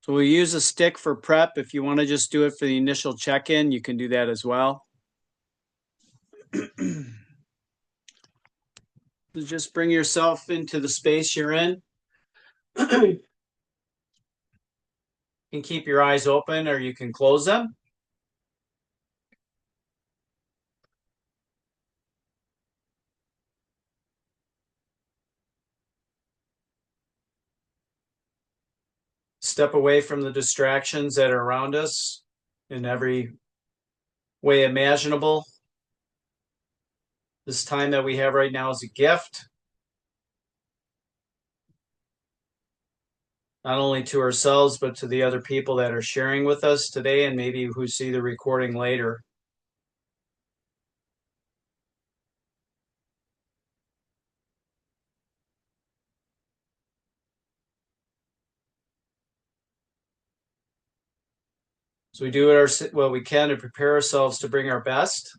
So we'll use a stick for prep. If you want to just do it for the initial check-in, you can do that as well. Just bring yourself into the space you're in. You can keep your eyes open or you can close them. Step away from the distractions that are around us in every way imaginable. This time that we have right now is a gift, not only to ourselves, but to the other people that are sharing with us today and maybe who see the recording later. So we do what we can to prepare ourselves to bring our best.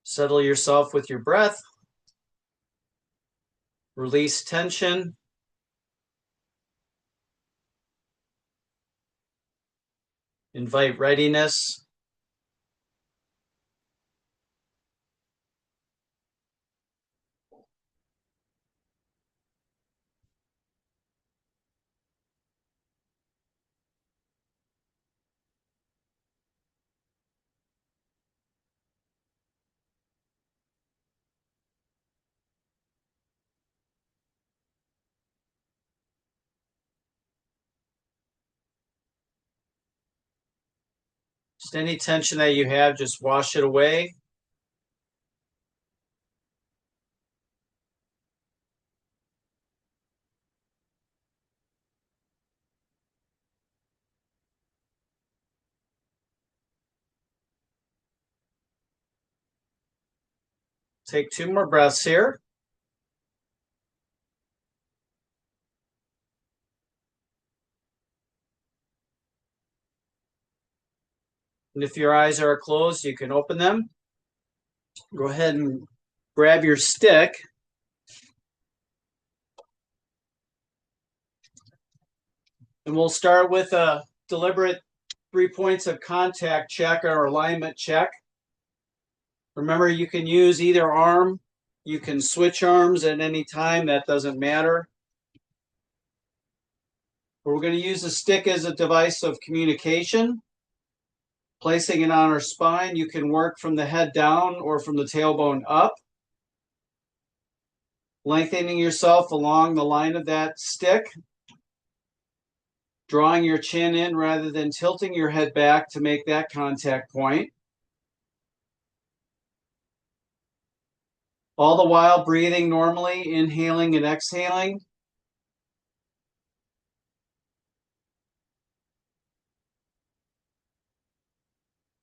Settle yourself with your breath. Release tension. Invite readiness. Just any tension that you have, just wash it away. Take 2 more breaths here. And if your eyes are closed, you can open them. Go ahead and grab your stick. And we'll start with a deliberate 3 points of contact check or alignment check. Remember, you can use either arm. You can switch arms at any time. That doesn't matter. We're going to use the stick as a device of communication. Placing it on our spine, you can work from the head down or from the tailbone up. Lengthening yourself along the line of that stick. Drawing your chin in rather than tilting your head back to make that contact point. All the while breathing normally, inhaling and exhaling.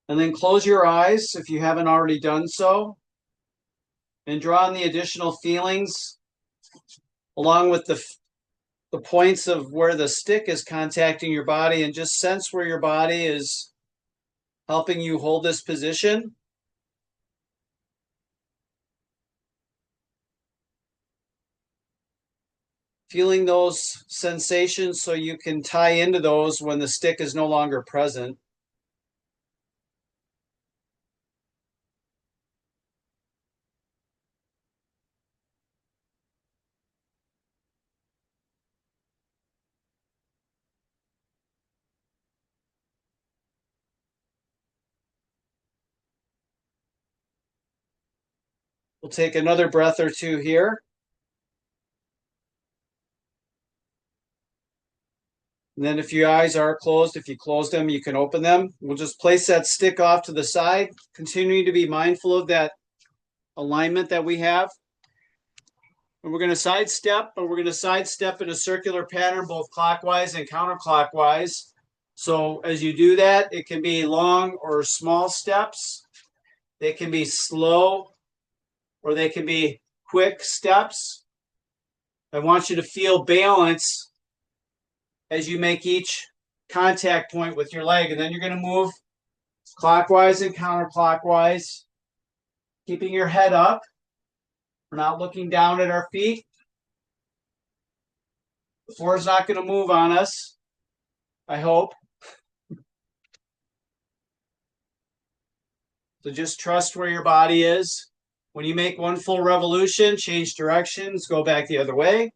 And then close your eyes if you haven't already done so. And draw on the additional feelings along with the points of where the stick is contacting your body, and just sense where your body is helping you hold this position. Feeling those sensations so you can tie into those when the stick is no longer present. We'll take another breath or two here. And then if your eyes are closed, if you close them, you can open them. We'll just place that stick off to the side, continuing to be mindful of that alignment that we have. And we're going to sidestep, but we're going to sidestep in a circular pattern, both clockwise and counterclockwise. So as you do that, it can be long or small steps. They can be slow or they can be quick steps. I want you to feel balance as you make each contact point with your leg. And then you're going to move clockwise and counterclockwise, keeping your head up. We're not looking down at our feet. The floor is not going to move on us, I hope. So just trust where your body is. When you make one full revolution, change directions, go back the other way.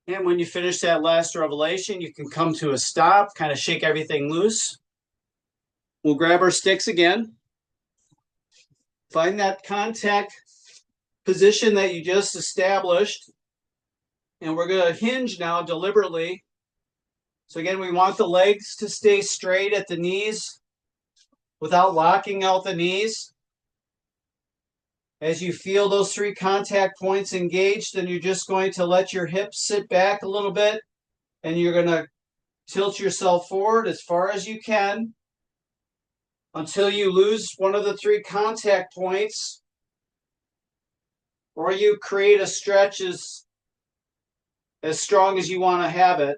And when you finish that last revolution, you can come to a stop, kind of shake everything loose. We'll grab our sticks again. Find that contact position that you just established. And we're going to hinge now deliberately. So again, we want the legs to stay straight at the knees without locking out the knees. As you feel those three contact points engaged, then you're just going to let your hips sit back a little bit, and you're going to tilt yourself forward as far as you can until you lose one of the three contact points, or you create a stretch as strong as you want to have it.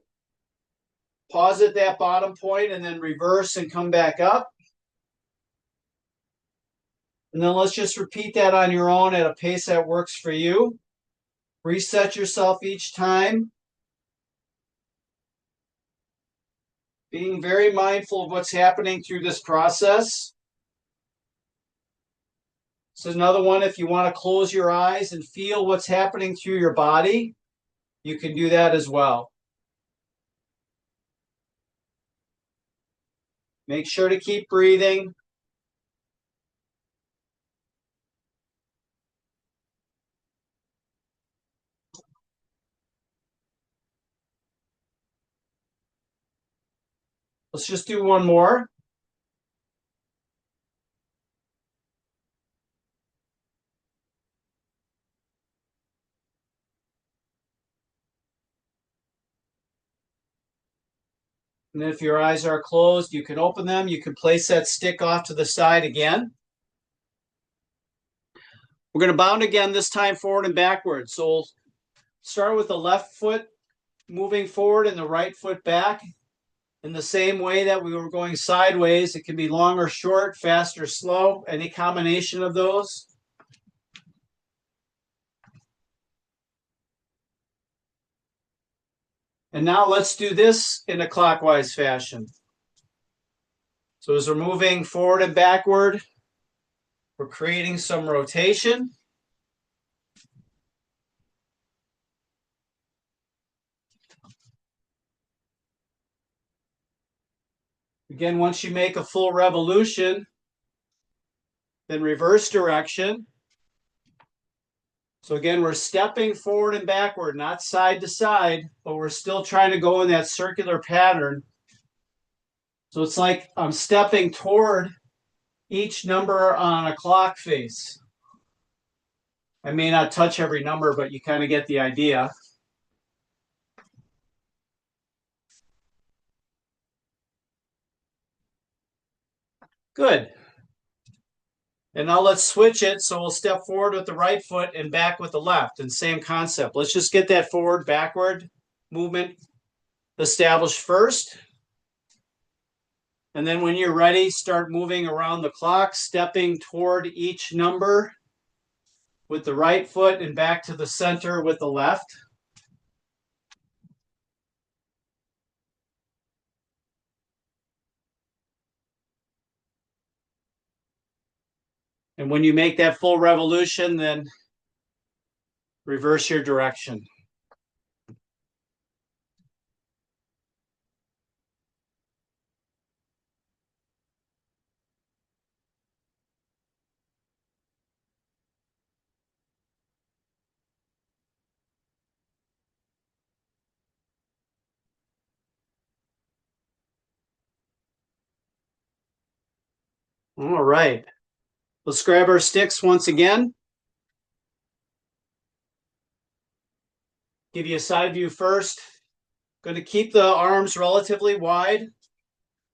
Pause at that bottom point and then reverse and come back up. And then let's just repeat that on your own at a pace that works for you. Reset yourself each time. Being very mindful of what's happening through this process. This is another one. If you want to close your eyes and feel what's happening through your body, you can do that as well. Make sure to keep breathing. Let's just do one more. And if your eyes are closed, you can open them. You can place that stick off to the side again. We're going to bound again, this time forward and backward. So we'll start with the left foot moving forward and the right foot back. In the same way that we were going sideways, it can be long or short, fast or slow, any combination of those. And now let's do this in a clockwise fashion. So as we're moving forward and backward, we're creating some rotation. Again, once you make a full revolution, then reverse direction. So again, we're stepping forward and backward, not side to side, but we're still trying to go in that circular pattern. So it's like I'm stepping toward each number on a clock face. I may not touch every number, but you kind of get the idea. Good. And now let's switch it. So we'll step forward with the right foot and back with the left. And same concept. Let's just get that forward, backward movement established first. And then when you're ready, start moving around the clock, stepping toward each number with the right foot and back to the center with the left. And when you make that full revolution, then reverse your direction. All right. Let's grab our sticks once again. Give you a side view first. Going to keep the arms relatively wide.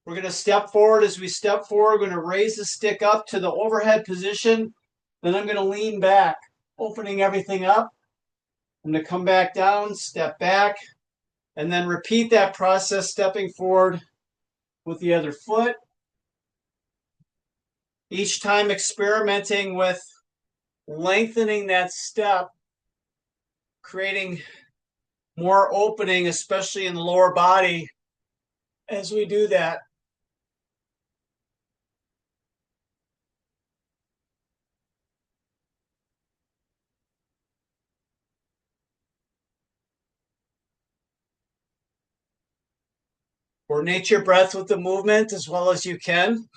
We're going to step forward. As we step forward, we're going to raise the stick up to the overhead position. Then I'm going to lean back, opening everything up. I'm going to come back down, step back, and then repeat that process, stepping forward with the other foot. Each time experimenting with lengthening that step, creating more opening, especially in the lower body as we do that. Coordinate your breath with the movement as well as you can.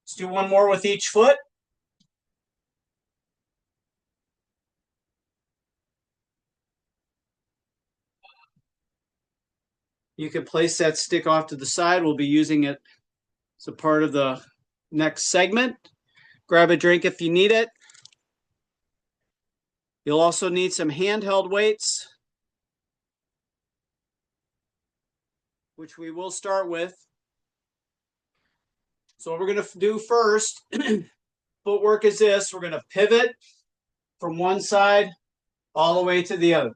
Let's do one more with each foot. You can place that stick off to the side. We'll be using it as a part of the next segment. Grab a drink if you need it. You'll also need some handheld weights, which we will start with. So what we're going to do first, footwork is this. We're going to pivot from one side all the way to the other.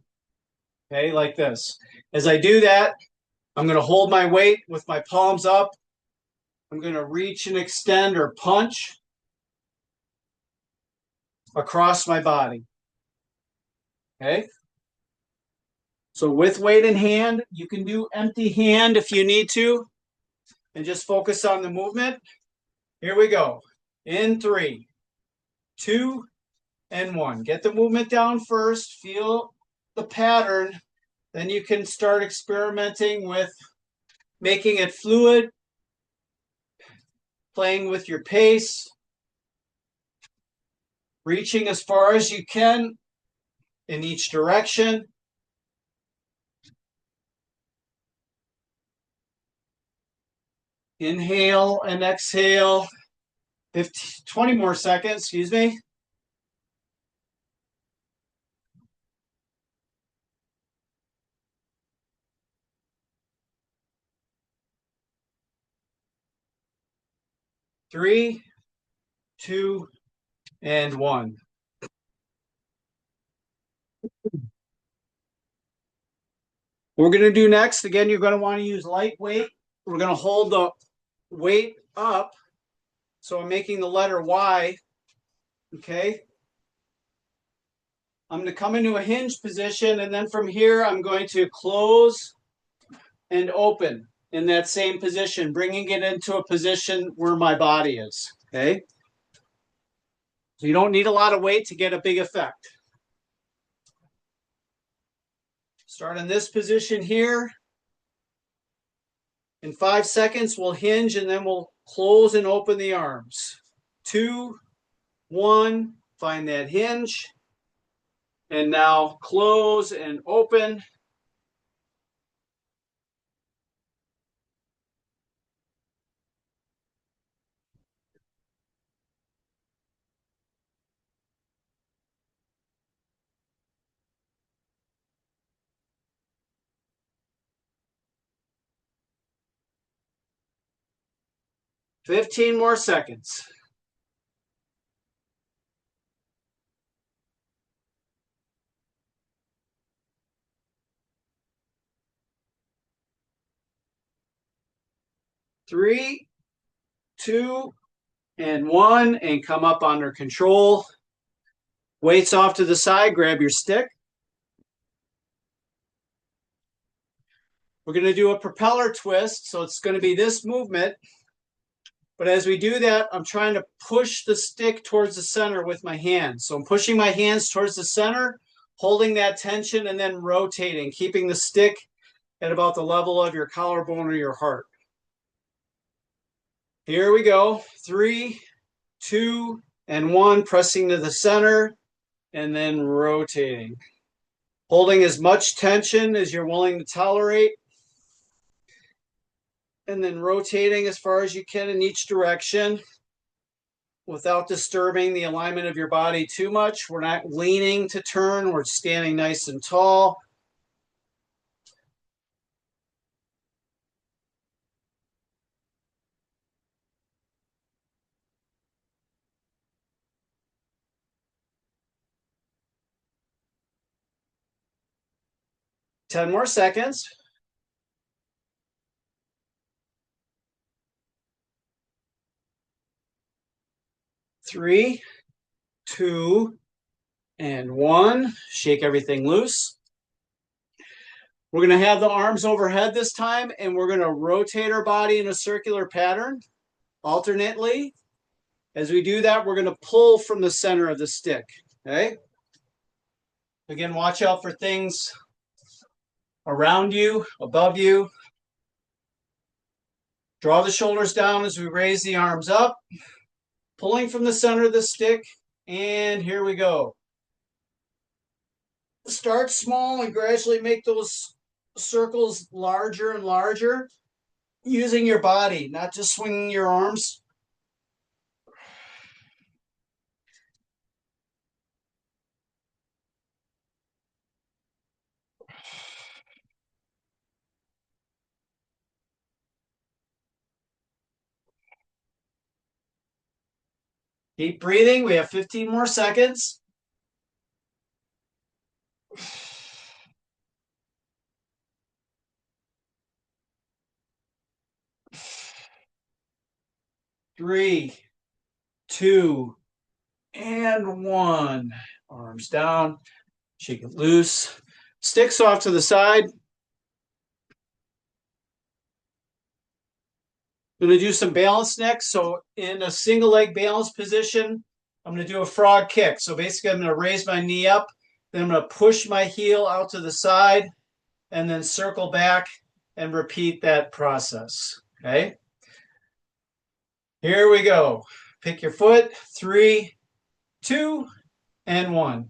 Okay, like this. As I do that, I'm going to hold my weight with my palms up. I'm going to reach and extend or punch across my body. Okay. So with weight in hand, you can do empty hand if you need to, and just focus on the movement. Here we go. In 3, 2, and 1. Get the movement down first. Feel the pattern. Then you can start experimenting with making it fluid, playing with your pace, reaching as far as you can in each direction. Inhale and exhale. 20 more seconds, excuse me. Three, 2, and 1. What we're going to do next, again, you're going to want to use light weight. We're going to hold the weight up. So I'm making the letter Y. Okay. I'm going to come into a hinge position, and then from here, I'm going to close and open in that same position, bringing it into a position where my body is. Okay. So you don't need a lot of weight to get a big effect. Start in this position here. In 5 seconds, we'll hinge and then we'll close and open the arms. 2, 1, find that hinge. And now close and open. Fifteen more seconds. Three, 2, and 1, and come up under control. Weights off to the side, grab your stick. We're going to do a propeller twist, so it's going to be this movement. But as we do that, I'm trying to push the stick towards the center with my hands. So I'm pushing my hands towards the center, holding that tension, and then rotating, keeping the stick at about the level of your collarbone or your heart. Here we go. 3, 2, and 1, pressing to the center, and then rotating. Holding as much tension as you're willing to tolerate. And then rotating as far as you can in each direction. without disturbing the alignment of your body too much. We're not leaning to turn. We're standing nice and tall. Ten more seconds. 3, 2, and 1. Shake everything loose. We're going to have the arms overhead this time, and we're going to rotate our body in a circular pattern alternately. As we do that, we're going to pull from the center of the stick. Okay? Again, watch out for things around you, above you. Draw the shoulders down as we raise the arms up, pulling from the center of the stick, and here we go. Start small and gradually make those circles larger and larger, using your body, not just swinging your arms. Keep breathing. We have 15 more seconds. 3, 2, and 1. Arms down. Shake it loose. Sticks off to the side. I'm going to do some balance next. So in a single leg balance position, I'm going to do a frog kick. So basically, I'm going to raise my knee up. Then I'm going to push my heel out to the side and then circle back and repeat that process. Okay. Here we go. Pick your foot. 3, 2, and 1.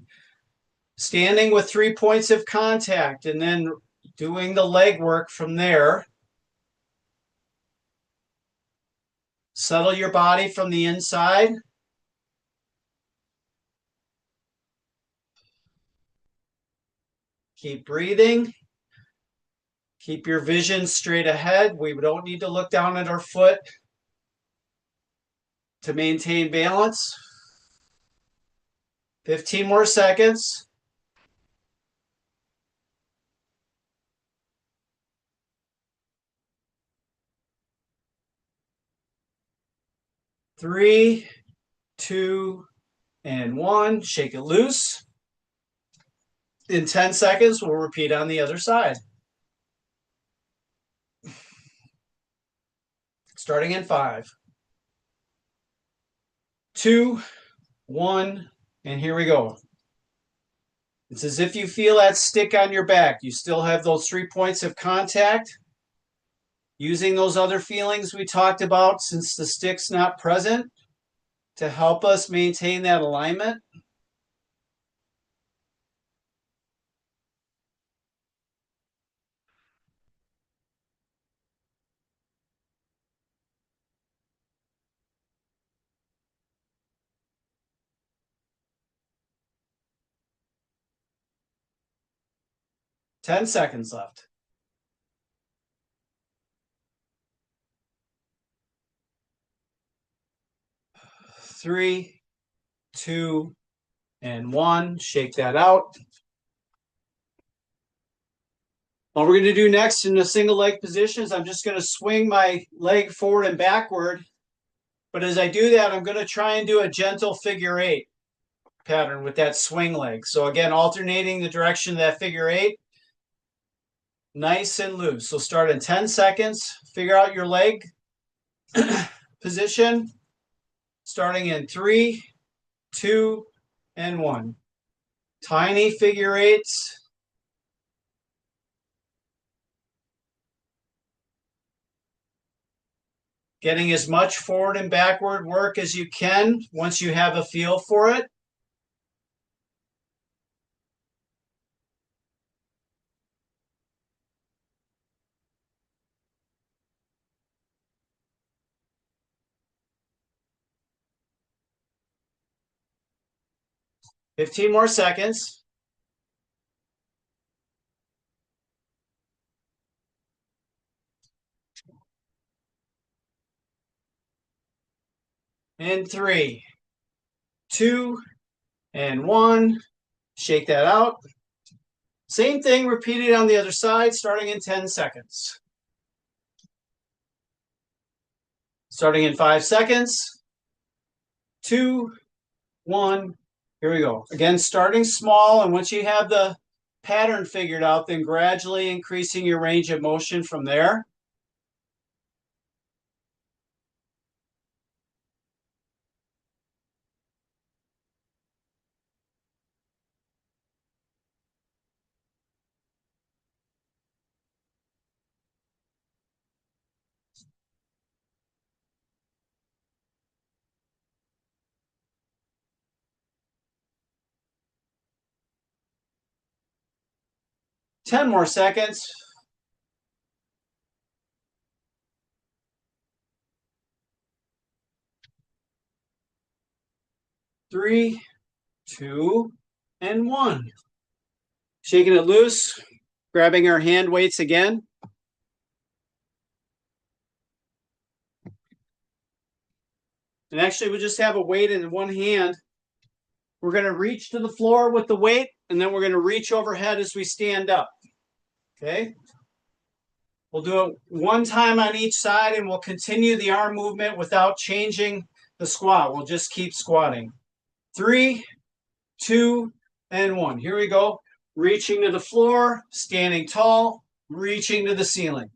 Standing with 3 points of contact and then doing the leg work from there. Settle your body from the inside. Keep breathing. Keep your vision straight ahead. We don't need to look down at our foot to maintain balance. 15 more seconds. 3, 2, and 1. Shake it loose. In 10 seconds, we'll repeat on the other side. Starting in 5, 2, 1, and here we go. It's as if you feel that stick on your back. You still have those 3 points of contact. Using those other feelings we talked about since the stick's not present to help us maintain that alignment. Ten seconds left. 3, 2, and 1. Shake that out. What we're going to do next in a single leg position is I'm just going to swing my leg forward and backward. But as I do that, I'm going to try and do a gentle figure 8 pattern with that swing leg. So again, alternating the direction of that figure 8. Nice and loose. So start in 10 seconds. Figure out your leg position. Starting in 3, 2, and 1. Tiny figure 8s. Getting as much forward and backward work as you can once you have a feel for it. 15 more seconds. And 3, 2, and 1. Shake that out. Same thing repeated on the other side, starting in 10 seconds. Starting in 5 seconds. 2, 1. Here we go. Again, starting small, and once you have the pattern figured out, then gradually increasing your range of motion from there. Ten more seconds. 3, 2, and 1. Shaking it loose, grabbing our hand weights again. And actually, we just have a weight in one hand. We're going to reach to the floor with the weight, and then we're going to reach overhead as we stand up. Okay? We'll do it one time on each side, and we'll continue the arm movement without changing the squat. We'll just keep squatting. 3, 2, and 1. Here we go. Reaching to the floor, standing tall, reaching to the ceiling.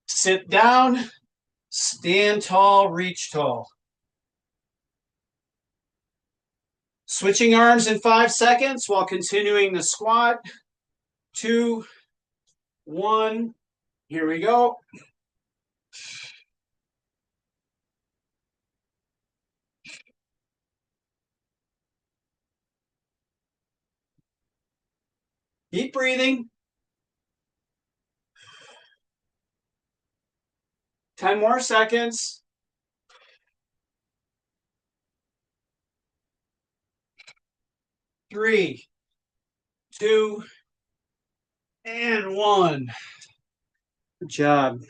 Sit down, stand tall, reach tall. Switching arms in 5 seconds while continuing the squat. 2, 1. Here we go. Keep breathing. 10 more seconds. 3, 2, and 1. Good job.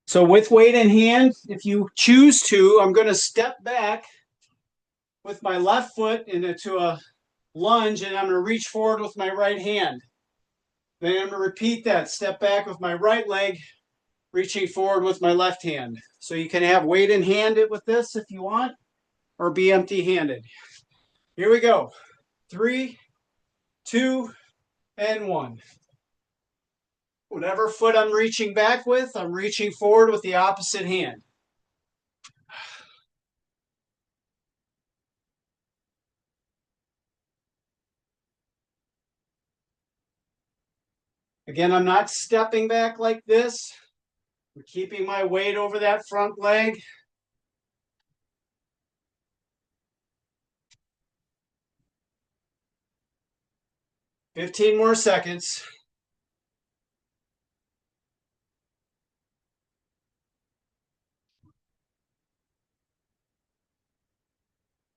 So with weight in hand, if you choose to, I'm going to step back with my left foot into a lunge, and I'm going to reach forward with my right hand. Then I'm going to repeat that. Step back with my right leg, reaching forward with my left hand. So you can have weight in hand with this if you want, or be empty-handed. Here we go. 3, 2, and 1. Whatever foot I'm reaching back with, I'm reaching forward with the opposite hand. Again, I'm not stepping back like this. I'm keeping my weight over that front leg. "15 more seconds.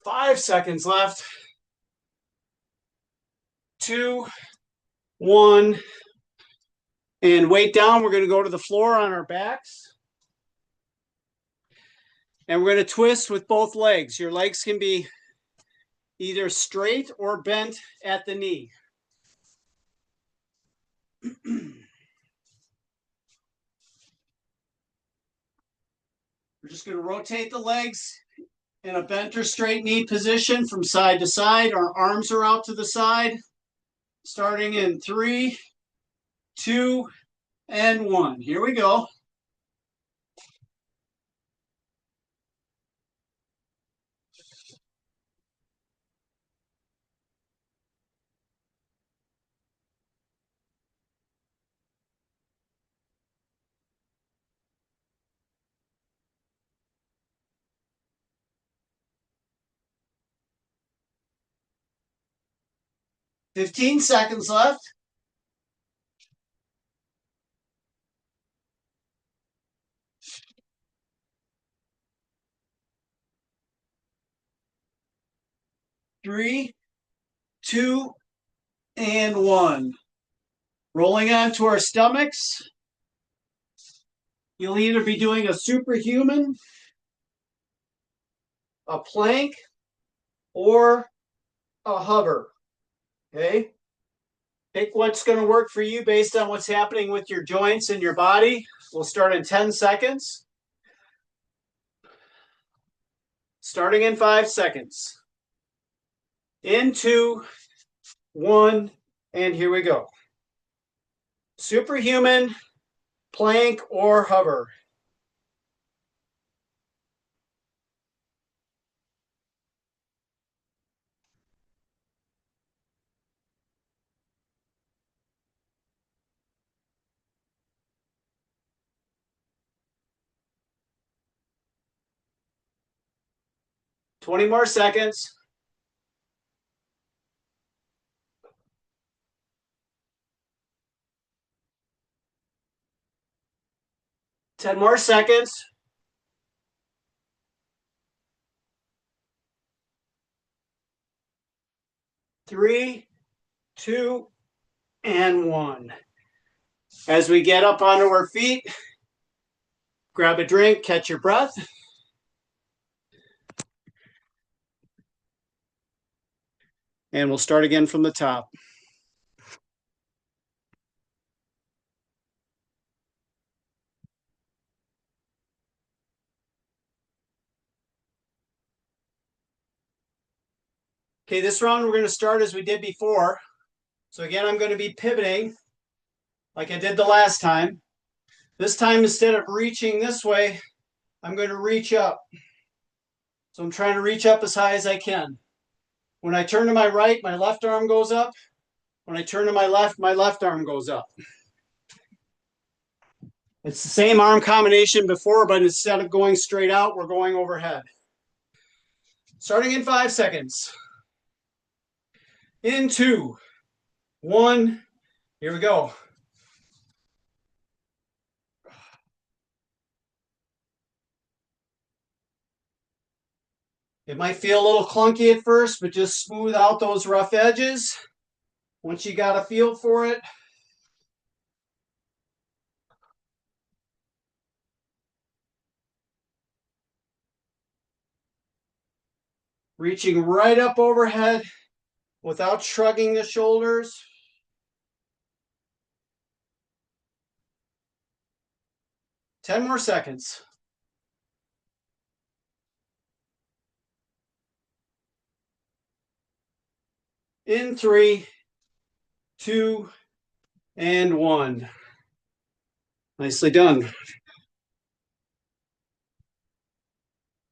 5 seconds left. 2, 1. And weight down. We're going to go to the floor on our backs. And we're going to twist with both legs. Your legs can be either straight or bent at the knee. We're just going to rotate the legs in a bent or straight knee position from side to side. Our arms are out to the side. Starting in 3, 2, and 1. Here we go. "15 seconds left. 3, 2, and 1. Rolling onto our stomachs. You'll either be doing a superhuman, a plank, or a hover. Okay? Pick what's going to work for you based on what's happening with your joints and your body. We'll start in 10 seconds. Starting in 5 seconds. In 2, 1, and here we go. Superhuman, plank, or hover. Twenty more seconds. 10 more seconds. 3, 2, and 1. As we get up onto our feet, grab a drink, catch your breath. And we'll start again from the top. Okay, this round we're going to start as we did before. So again, I'm going to be pivoting like I did the last time. This time, instead of reaching this way, I'm going to reach up. So I'm trying to reach up as high as I can. When I turn to my right, my left arm goes up. When I turn to my left arm goes up. It's the same arm combination before, but instead of going straight out, we're going overhead. Starting in 5 seconds. In 2, 1, here we go. It might feel a little clunky at first, but just smooth out those rough edges. Once you got a feel for it. Reaching right up overhead without shrugging the shoulders. Ten more seconds. In 3, 2, and 1. Nicely done.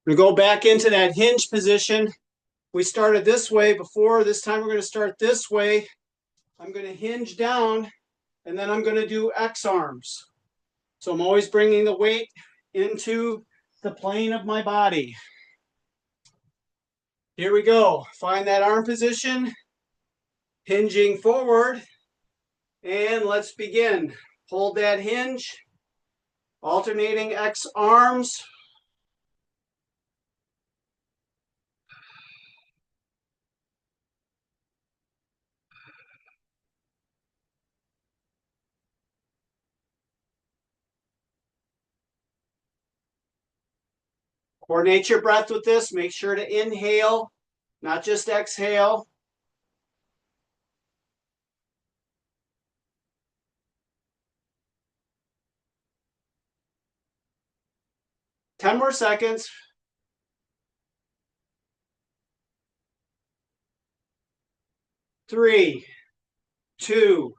We're going to go back into that hinge position. We started this way before. This time we're going to start this way. I'm going to hinge down, and then I'm going to do X-arms. So I'm always bringing the weight into the plane of my body. Here we go. Find that arm position, hinging forward, and let's begin. Hold that hinge, alternating X-arms. Coordinate your breath with this. Make sure to inhale, not just exhale. Ten more seconds. 3, 2,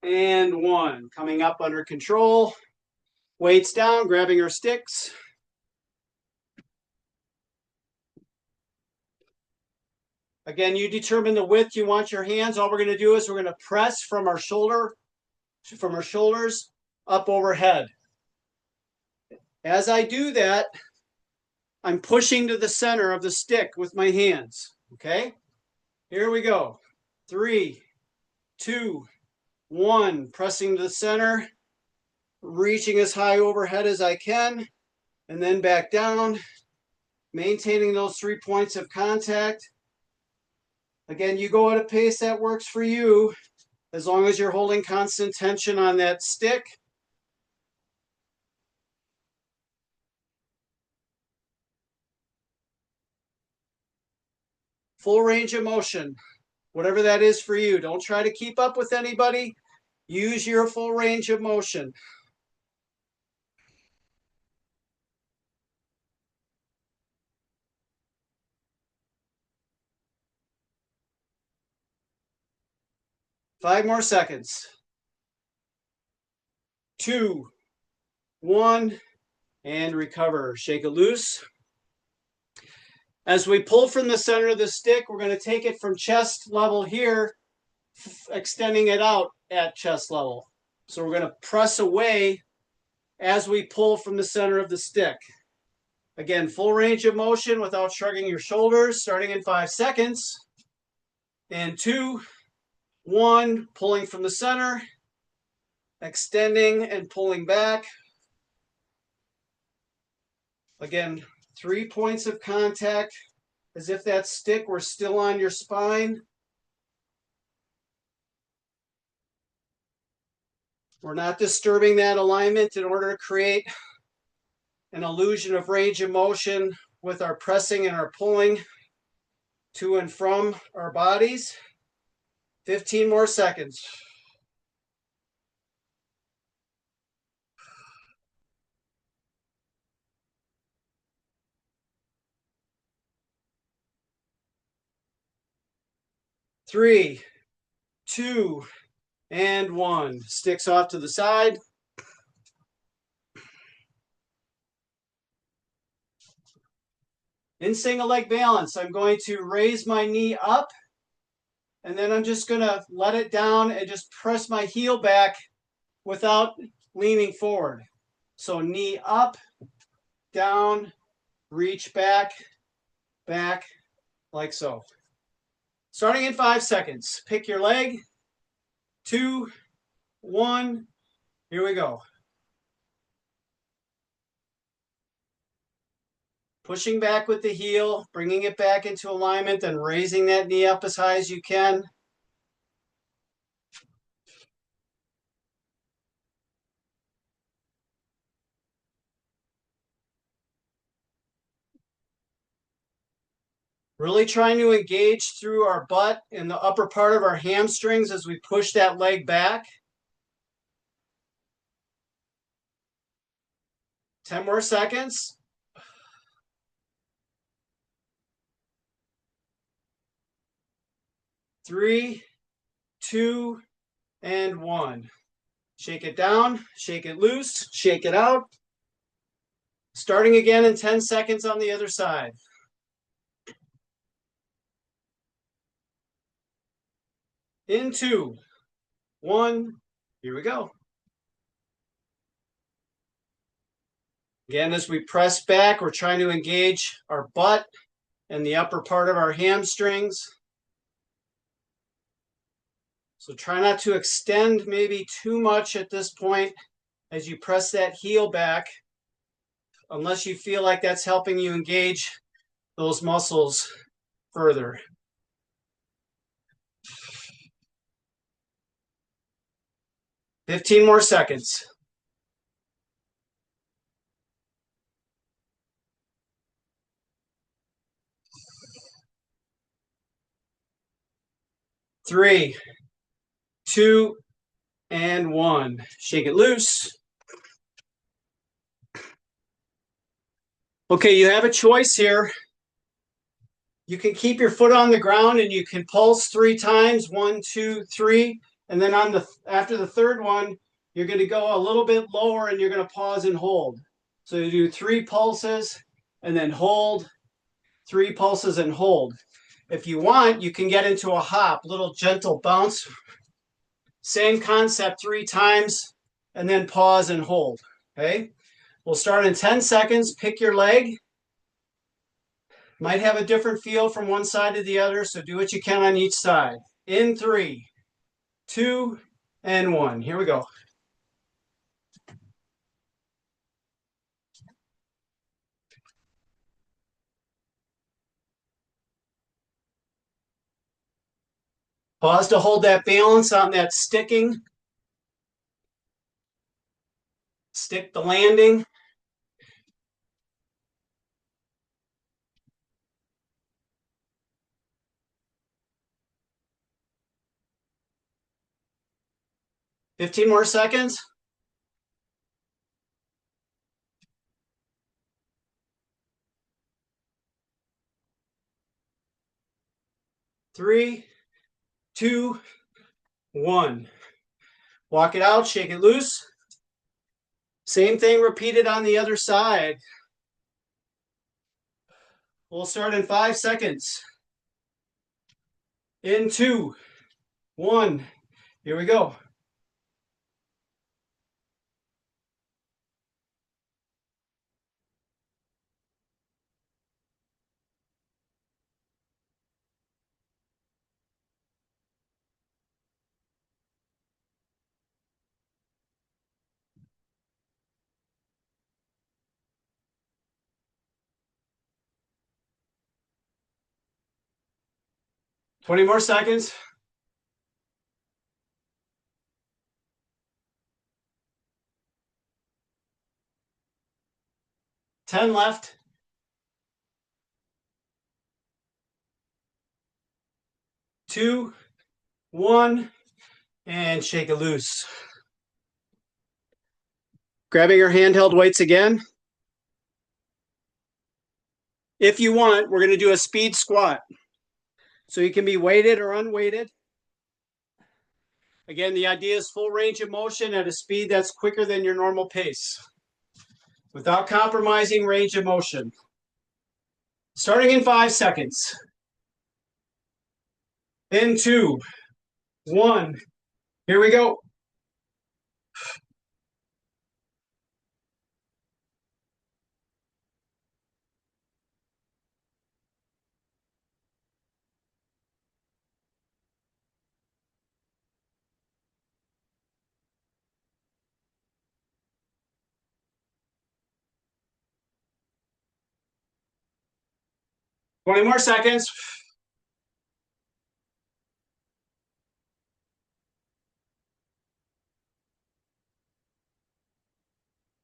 and 1. Coming up under control. Weights down, grabbing our sticks. Again, you determine the width you want your hands. All we're going to do is we're going to press from our shoulders up overhead. As I do that, I'm pushing to the center of the stick with my hands. Okay? Here we go. 3, 2, 1. Pressing to the center, reaching as high overhead as I can, and then back down, maintaining those 3 points of contact. Again, you go at a pace that works for you, as long as you're holding constant tension on that stick. Full range of motion, whatever that is for you. Don't try to keep up with anybody. Use your full range of motion. Five more seconds. 2, 1, and recover. Shake it loose. As we pull from the center of the stick, we're going to take it from chest level here, extending it out at chest level. So we're going to press away as we pull from the center of the stick. Again, full range of motion without shrugging your shoulders, starting in 5 seconds. And 2, 1, pulling from the center, extending and pulling back. Again, 3 points of contact, as if that stick were still on your spine. We're not disturbing that alignment in order to create an illusion of range of motion with our pressing and our pulling to and from our bodies. 15 more seconds. Three, 2, and 1. Sticks off to the side. In single leg balance, I'm going to raise my knee up, and then I'm just going to let it down and just press my heel back without leaning forward. So knee up, down, reach back, back, like so. Starting in 5 seconds. Pick your leg. 2, 1. Here we go. Pushing back with the heel, bringing it back into alignment, and raising that knee up as high as you can. Really trying to engage through our butt and the upper part of our hamstrings as we push that leg back. 10 more seconds. 3, 2, and 1. Shake it down, shake it loose, shake it out. Starting again in 10 seconds on the other side. In 2, 1, here we go. Again, as we press back, we're trying to engage our butt and the upper part of our hamstrings. So try not to extend maybe too much at this point as you press that heel back, unless you feel like that's helping you engage those muscles further. Fifteen more seconds. 3, 2, and 1. Shake it loose. Okay, you have a choice here. You can keep your foot on the ground and you can pulse 3 times, 1, 2, 3. And then after the third one, you're going to go a little bit lower and you're going to pause and hold. So you do 3 pulses and then hold, 3 pulses and hold. If you want, you can get into a hop, little gentle bounce. Same concept 3 times and then pause and hold. Okay, we'll start in 10 seconds. Pick your leg. Might have a different feel from one side to the other, so do what you can on each side. In 3, 2, and 1. Here we go. Pause to hold that balance on that sticking. Stick the landing. $15 more seconds. 3, 2, 1. Walk it out, shake it loose. Same thing repeated on the other side. We'll start in 5 seconds. In 2, 1. Here we go. Twenty more seconds. 10 left. 2, 1, and shake it loose. Grabbing your handheld weights again. If you want, we're going to do a speed squat. So you can be weighted or unweighted. Again, the idea is full range of motion at a speed that's quicker than your normal pace, without compromising range of motion. Starting in 5 seconds. In 2, 1. Here we go. Twenty more seconds.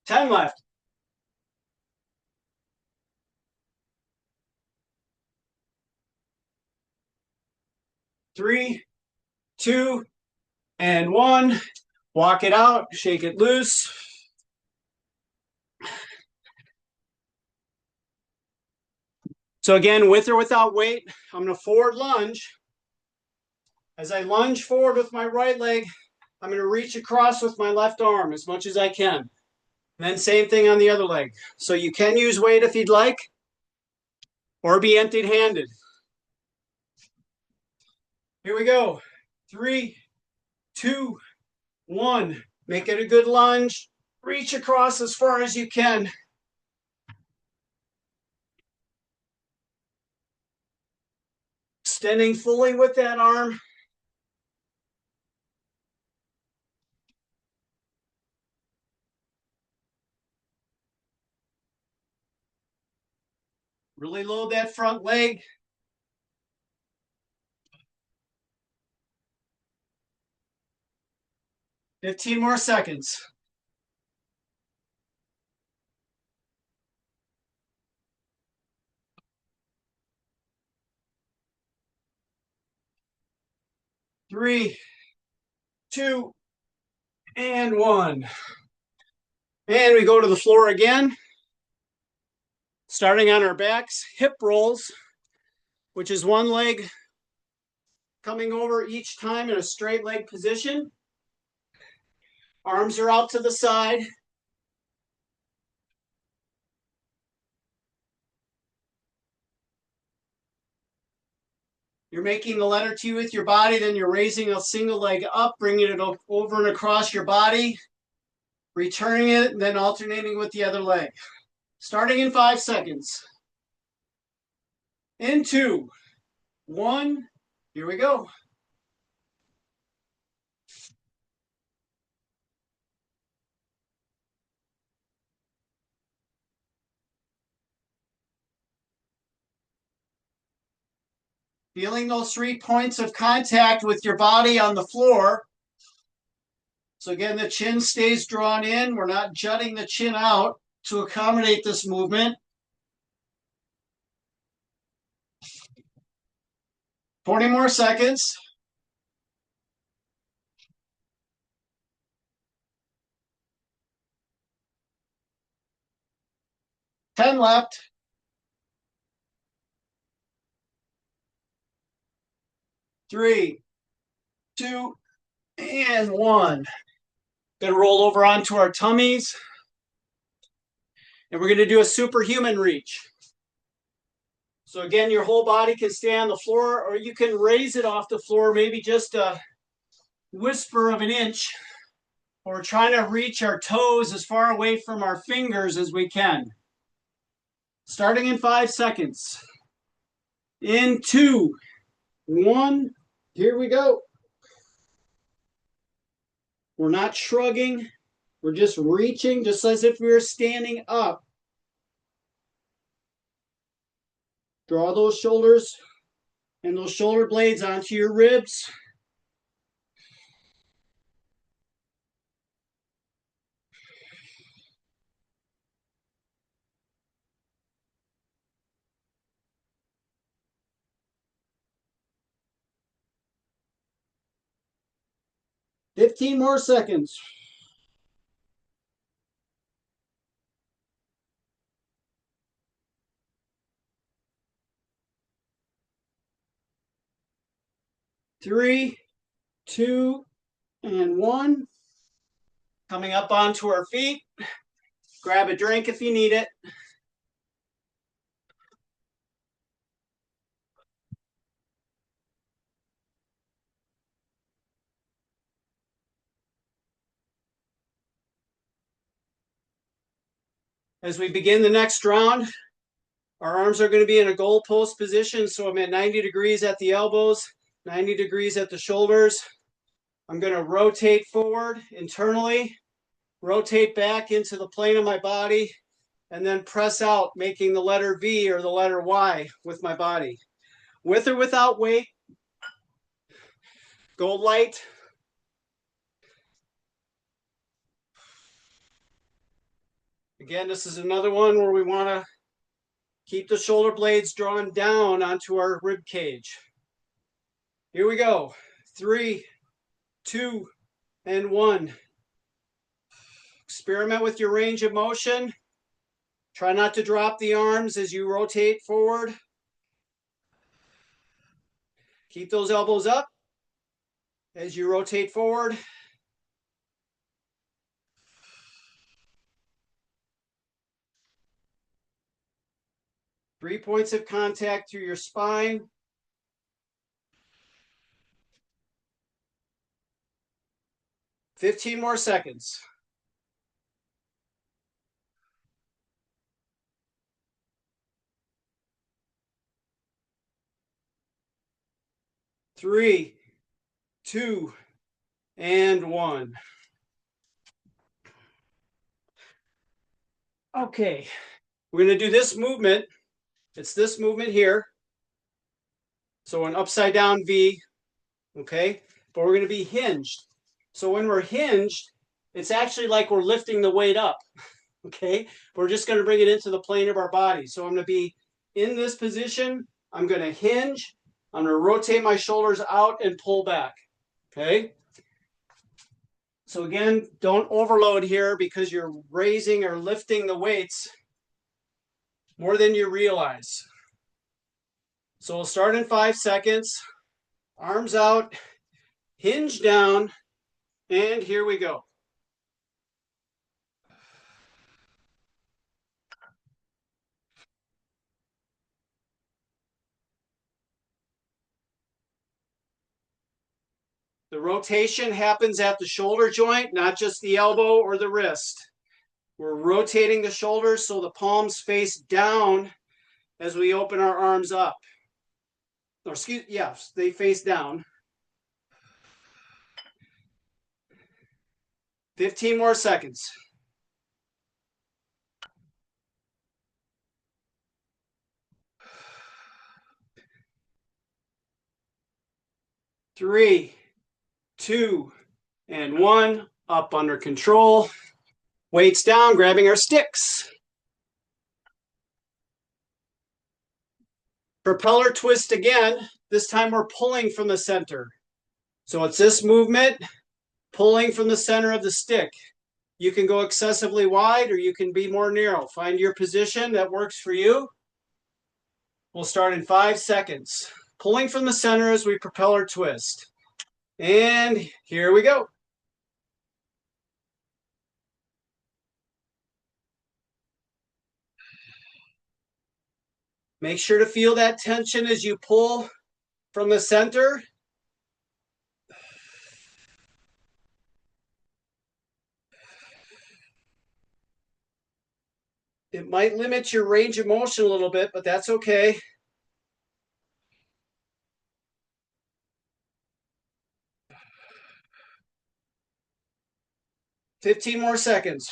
10 left. 3, 2, and 1. Walk it out, shake it loose. So again, with or without weight, I'm going to forward lunge. As I lunge forward with my right leg, I'm going to reach across with my left arm as much as I can. And then same thing on the other leg. So you can use weight if you'd like, or be empty-handed. Here we go. 3, 2, 1. Make it a good lunge. Reach across as far as you can. Extending fully with that arm. Really load that front leg. $15 more seconds. 3, 2, and 1. And we go to the floor again. Starting on our backs, hip rolls, which is one leg coming over each time in a straight leg position. Arms are out to the side. You're making the letter T with your body, then you're raising a single leg up, bringing it over and across your body, returning it, and then alternating with the other leg. Starting in 5 seconds. In 2, 1, here we go. Feeling those 3 points of contact with your body on the floor. So again, the chin stays drawn in. We're not jutting the chin out to accommodate this movement. 40 more seconds. 10 left. 3, 2, and 1. Gonna roll over onto our tummies. And we're gonna do a superhuman reach. So again, your whole body can stay on the floor, or you can raise it off the floor, maybe just a whisper of an inch. We're trying to reach our toes as far away from our fingers as we can. Starting in 5 seconds. In 2, 1, here we go. We're not shrugging. We're just reaching, just as if we were standing up. Draw those shoulders and those shoulder blades onto your ribs. Fifteen more seconds. 3, 2, and 1. Coming up onto our feet. Grab a drink if you need it. As we begin the next round, our arms are going to be in a goalpost position. So I'm at 90 degrees at the elbows, 90 degrees at the shoulders. I'm going to rotate forward internally, rotate back into the plane of my body, and then press out, making the letter V or the letter Y with my body. With or without weight, go light. Again, this is another one where we want to keep the shoulder blades drawn down onto our rib cage. Here we go. 3, 2, and 1. Experiment with your range of motion. Try not to drop the arms as you rotate forward. Keep those elbows up as you rotate forward. Three points of contact through your spine. Fifteen more seconds. 3, 2, and 1. Okay, we're going to do this movement. It's this movement here. So an upside down V, okay? But we're going to be hinged. So when we're hinged, it's actually like we're lifting the weight up, okay? We're just going to bring it into the plane of our body. So I'm going to be in this position. I'm going to hinge. I'm going to rotate my shoulders out and pull back, okay? So again, don't overload here because you're raising or lifting the weights more than you realize. So we'll start in 5 seconds. Arms out, hinge down, and here we go. The rotation happens at the shoulder joint, not just the elbow or the wrist. We're rotating the shoulders so the palms face down as we open our arms up. Or yes, they face down. 15 more seconds. 3, 2, and 1. Up under control. Weights down, grabbing our sticks. Propeller twist again. This time we're pulling from the center. So it's this movement, pulling from the center of the stick. You can go excessively wide or you can be more narrow. Find your position that works for you. We'll start in 5 seconds. Pulling from the center as we propeller twist. And here we go. Make sure to feel that tension as you pull from the center. It might limit your range of motion a little bit, but that's okay. $15 more seconds.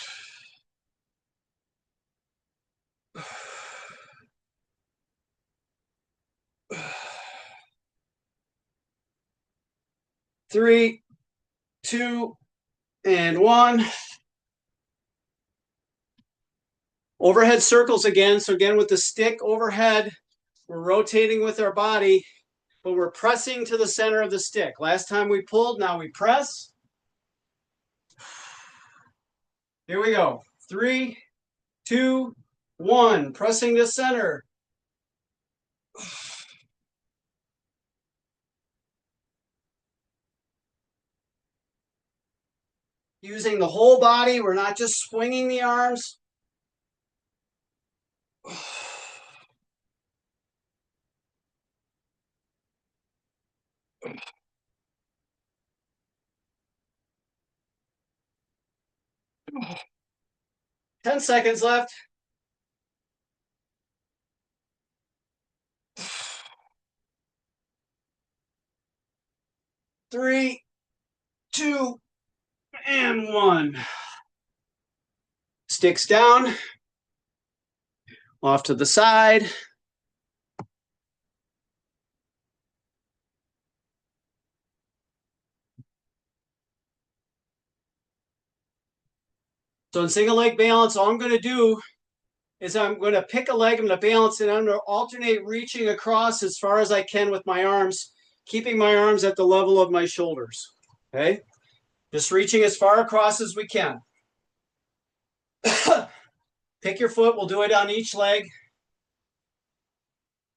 Three, 2, and 1. Overhead circles again. So again, with the stick overhead, we're rotating with our body, but we're pressing to the center of the stick. Last time we pulled, now we press. Here we go. 3, 2, 1. Pressing to center. Using the whole body. We're not just swinging the arms. 10 seconds left. 3, 2, and 1. Sticks down. Off to the side. So in single leg balance, all I'm going to do is I'm going to pick a leg, I'm going to balance it, I'm going to alternate reaching across as far as I can with my arms, keeping my arms at the level of my shoulders. Okay? Just reaching as far across as we can. Pick your foot. We'll do it on each leg.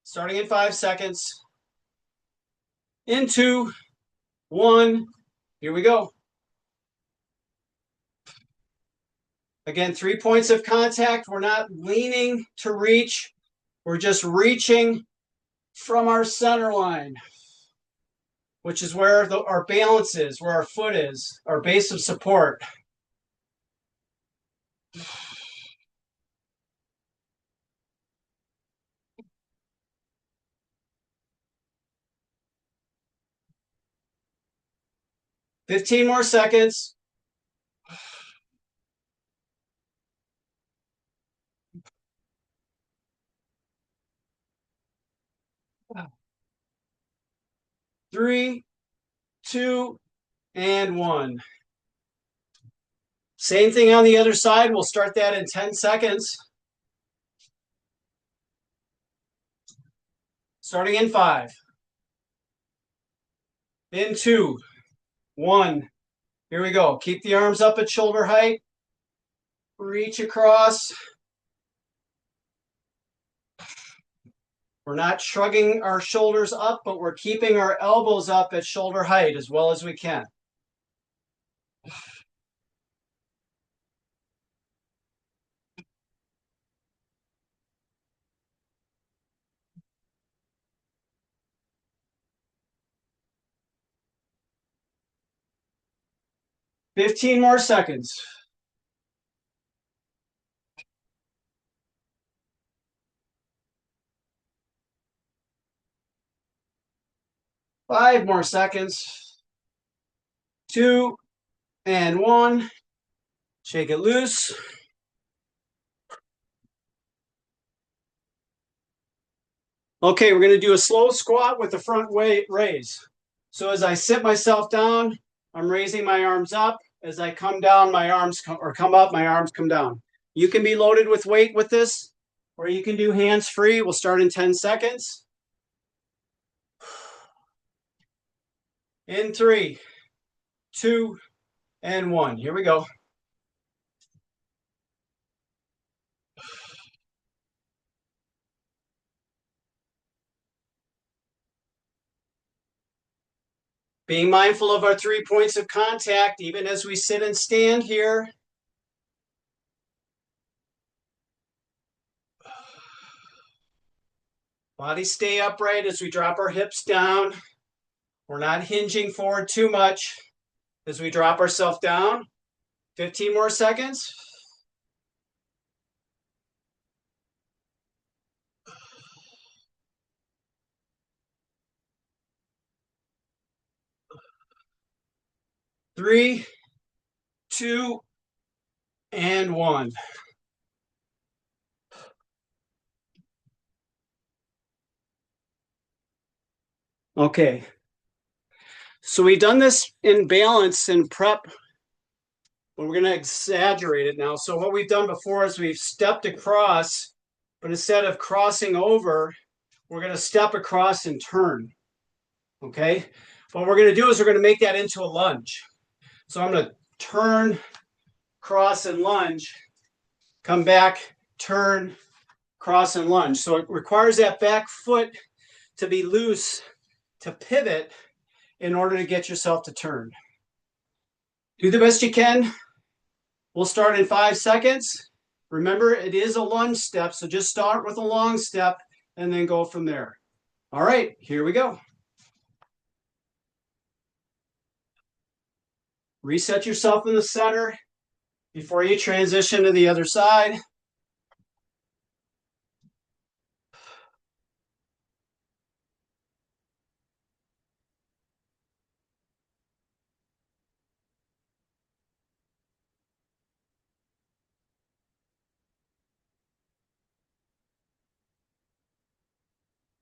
Starting in 5 seconds. In 2, 1. Here we go. Again, 3 points of contact. We're not leaning to reach. We're just reaching from our center line, which is where our balance is, where our foot is, our base of support. $15 more seconds. Three, 2, and 1. Same thing on the other side. We'll start that in 10 seconds. Starting in 5. In 2, 1. Here we go. Keep the arms up at shoulder height. Reach across. We're not shrugging our shoulders up, but we're keeping our elbows up at shoulder height as well as we can. $15 more seconds. 5 more seconds. 2, and 1. Shake it loose. Okay, we're going to do a slow squat with the front weight raise. So as I sit myself down, I'm raising my arms up. As I come down, my arms come up, my arms come down. You can be loaded with weight with this, or you can do hands free. We'll start in 10 seconds. In 3, 2, and 1. Here we go. Being mindful of our 3 points of contact, even as we sit and stand here. Body stay upright as we drop our hips down. We're not hinging forward too much as we drop ourselves down. 15 more seconds. Three, 2, and 1. Okay. So we've done this in balance and prep, but we're going to exaggerate it now. So what we've done before is we've stepped across, but instead of crossing over, we're going to step across and turn. Okay. What we're going to do is we're going to make that into a lunge. So I'm going to turn, cross, and lunge, come back, turn, cross, and lunge. So it requires that back foot to be loose to pivot in order to get yourself to turn. Do the best you can. We'll start in 5 seconds. Remember, it is a lunge step, so just start with a long step and then go from there. All right, here we go. Reset yourself in the center before you transition to the other side.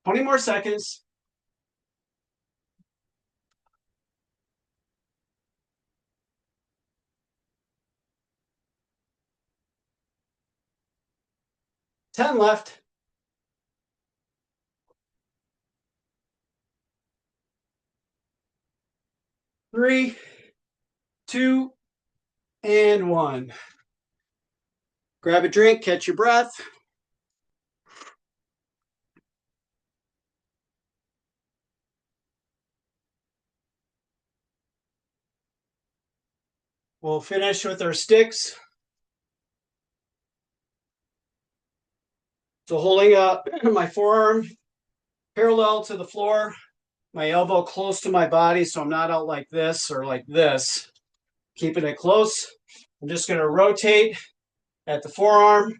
Twenty more seconds. Ten left. 3, 2, and 1. Grab a drink, catch your breath. We'll finish with our sticks. So holding up my forearm parallel to the floor, my elbow close to my body so I'm not out like this or like this. Keeping it close. I'm just going to rotate at the forearm.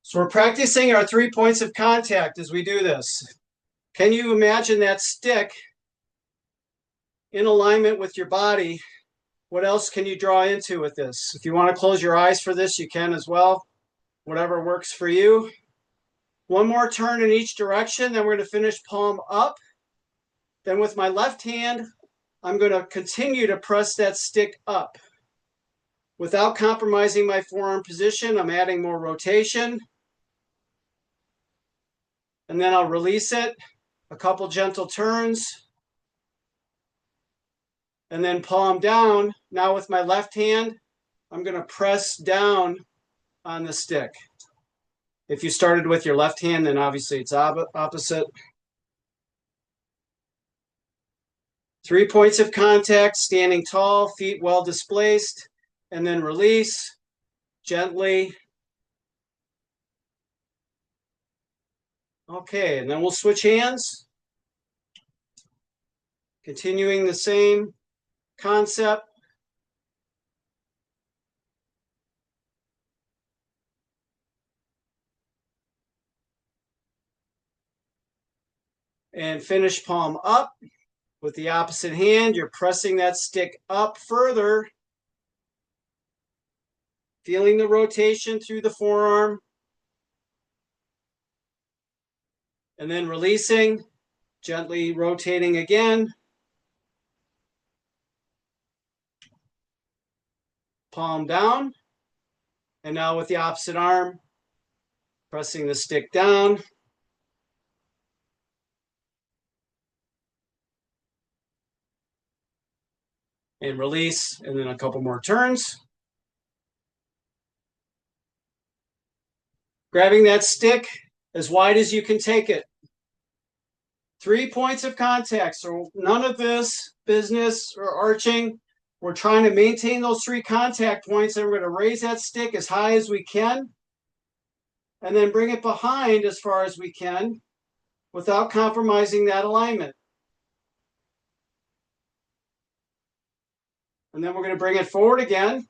So we're practicing our 3 points of contact as we do this. Can you imagine that stick in alignment with your body? What else can you draw into with this? If you want to close your eyes for this, you can as well. Whatever works for you. One more turn in each direction, then we're going to finish palm up. Then with my left hand, I'm going to continue to press that stick up. Without compromising my forearm position, I'm adding more rotation. And then I'll release it, a couple gentle turns. And then palm down. Now with my left hand, I'm going to press down on the stick. If you started with your left hand, then obviously it's opposite. 3 points of contact, standing tall, feet well displaced, and then release gently. Okay, and then we'll switch hands. Continuing the same concept. And finish palm up. With the opposite hand, you're pressing that stick up further. Feeling the rotation through the forearm. And then releasing Gently rotating again. Palm down. And now with the opposite arm, pressing the stick down. And release, and then a couple more turns. Grabbing that stick as wide as you can take it. 3 points of contact, so none of this business or arching. We're trying to maintain those 3 contact points, and we're going to raise that stick as high as we can, and then bring it behind as far as we can without compromising that alignment. And then we're going to bring it forward again,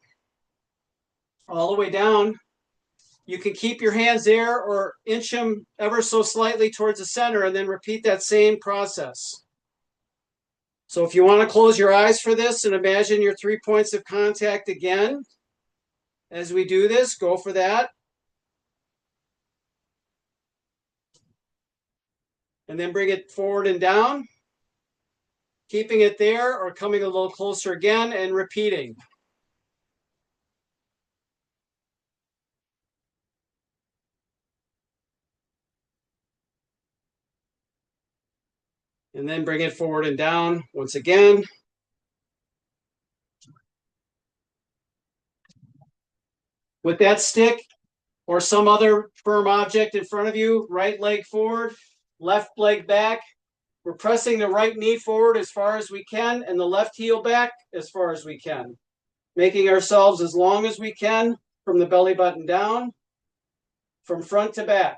all the way down. You can keep your hands there or inch them ever so slightly towards the center, and then repeat that same process. So if you want to close your eyes for this and imagine your 3 points of contact again, as we do this, go for that. And then bring it forward and down, keeping it there or coming a little closer again and repeating. And then bring it forward and down once again. With that stick or some other firm object in front of you, right leg forward, left leg back. We're pressing the right knee forward as far as we can and the left heel back as far as we can, making ourselves as long as we can from the belly button down, from front to back.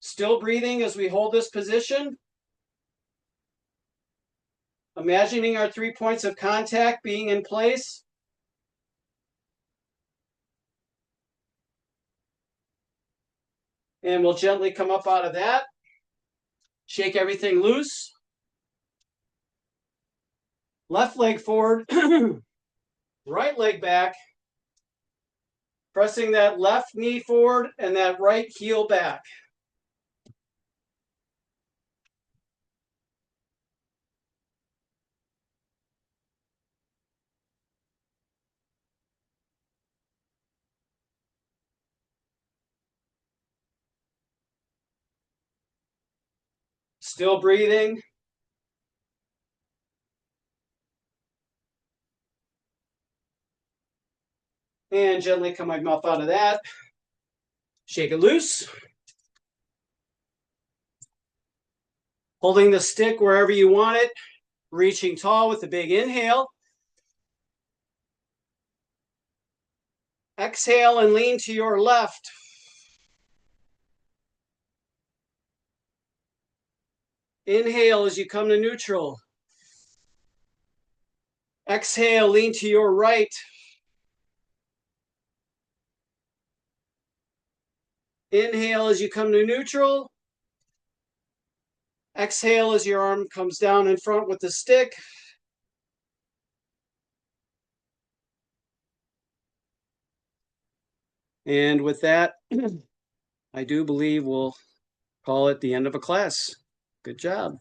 Still breathing as we hold this position. Imagining our 3 points of contact being in place. And we'll gently come up out of that. Shake everything loose. Left leg forward, right leg back. Pressing that left knee forward and that right heel back. Still breathing. And gently come up out of that. Shake it loose. Holding the stick wherever you want it. Reaching tall with a big inhale. Exhale and lean to your left. Inhale as you come to neutral. Exhale, lean to your right. Inhale as you come to neutral. Exhale as your arm comes down in front with the stick. And with that, I do believe we'll call it the end of a class. Good job.